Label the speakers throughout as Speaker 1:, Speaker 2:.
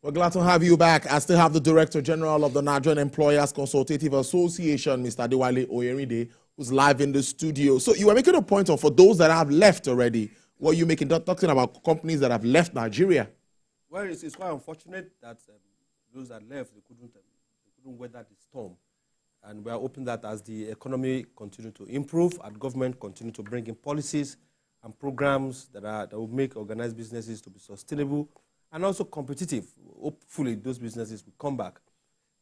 Speaker 1: We're glad to have you back. I still have the Director General of the Nigerian Employers Consultative Association, Mr. Adewale Oyerinde, who's live in the studio. So you were making a point for those that have left already. What are you making? Talking about companies that have left Nigeria.
Speaker 2: Well, it's quite unfortunate that those that left, they couldn't weather the storm. And we are hoping that as the economy continues to improve and government continue to bring in policies and programs that will make organized businesses to be sustainable and also competitive. Hopefully, those businesses will come back.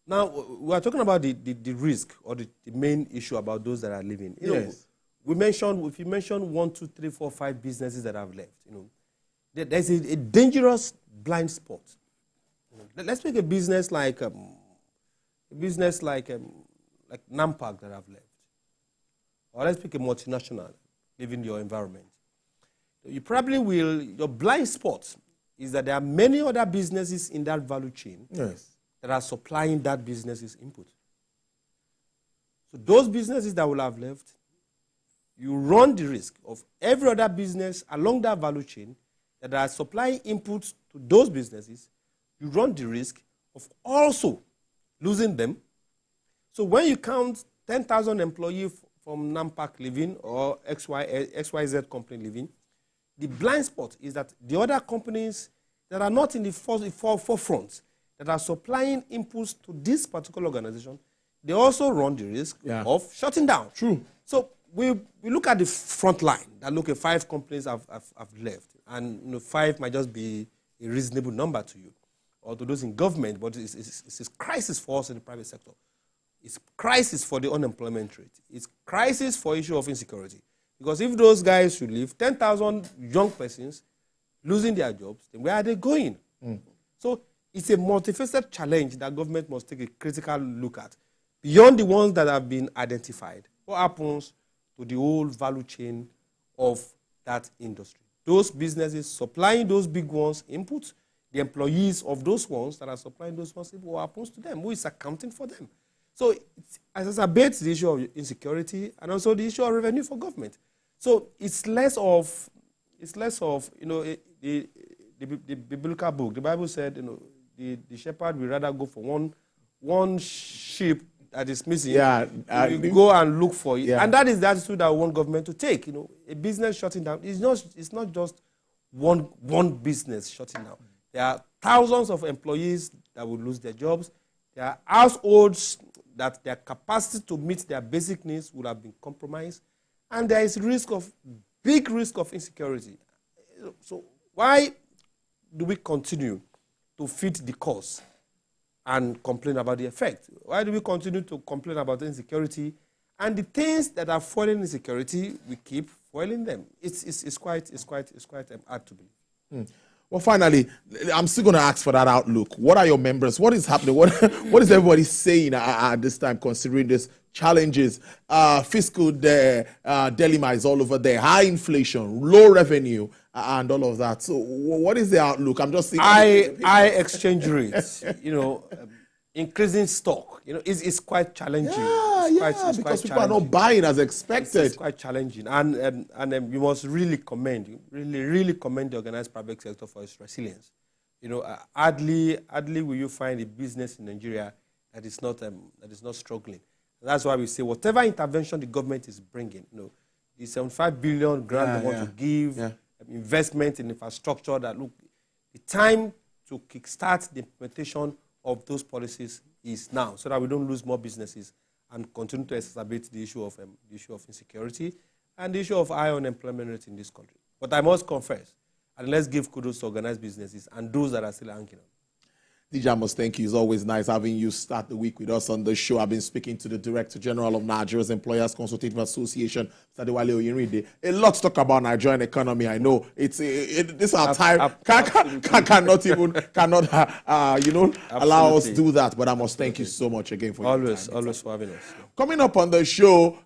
Speaker 2: Now, we are talking about the risk or the main issue about those that are leaving. You know, if you mention 1, 2, 3, 4, 5 businesses that have left, there's a dangerous blind spot. Let's take a business like Nampak that have left, or let's pick a multinational leaving your environment. You probably will. Your blind spot is that there are many other businesses in that value chain that are supplying that business's input. So those businesses that will have left, you run the risk of every other business along that value chain that are supplying inputs to those businesses. You run the risk of also losing them. So when you count 10,000 employees from Nampak leaving or XYZ company leaving, the blind spot is that the other companies that are not in the forefront, that are supplying inputs to this particular organization, they also run the risk of shutting down.
Speaker 1: True.
Speaker 2: So we look at the front line, that look at 5 companies have left, and 5 might just be a reasonable number to you, or to those in government, but it's a crisis for us in the private sector. It's crisis for the unemployment rate. It's crisis for issue of insecurity. Because if those guys should leave, 10,000 young persons losing their jobs, then where are they going? So it's a multifaceted challenge that government must take a critical look at. Beyond the ones that have been identified, what happens to the whole value chain of that industry? Those businesses supplying those big ones inputs, the employees of those ones that are supplying those ones, what happens to them? Who is accounting for them? So it exacerbates the issue of insecurity and also the issue of revenue for government. So it's less of the biblical book. The Bible said, the shepherd will rather go for one sheep that is missing. You go and look for it. And that is the attitude that we want government to take. A business shutting down, it's not just one business shutting down. There are thousands of employees that will lose their jobs. There are households that their capacity to meet their basic needs will have been compromised. And there is big risk of insecurity. So why do we continue to feed the cause and complain about the effect? Why do we continue to complain about insecurity? And the things that are fueling insecurity, we keep fueling them. It's quite hard to believe.
Speaker 1: Well, finally, I'm still going to ask for that outlook. What are your members? What is happening? What is everybody saying at this time, considering these challenges? Fiscal dilemma is all over there. High inflation, low revenue, and all of that. So what is the outlook? I'm just thinking.
Speaker 2: High exchange rates, increasing stock, it's quite challenging.
Speaker 1: Because people are not buying as expected.
Speaker 2: It's quite challenging, and we must really commend the organized private sector for its resilience. Hardly will you find a business in Nigeria that is not struggling. That's why we say whatever intervention the government is bringing, the 75 billion grant they want to give, investment in infrastructure. That the time to kickstart the implementation of those policies is now, so that we don't lose more businesses and continue to exacerbate the issue of insecurity and the issue of high unemployment rate in this country. But I must confess, and let's give kudos to organized businesses and those that are still hanging on.
Speaker 1: DJ, I must thank you. It's always nice having you start the week with us on the show. I've been speaking to the Director General of Nigeria's Employers Consultative Association, Mr. Adewale Oyerinde. A lot to talk about Nigerian economy. I know this our time cannot allow us to do that. But I must thank you so much again for your time.
Speaker 2: Always for having us.
Speaker 1: Coming up on the show.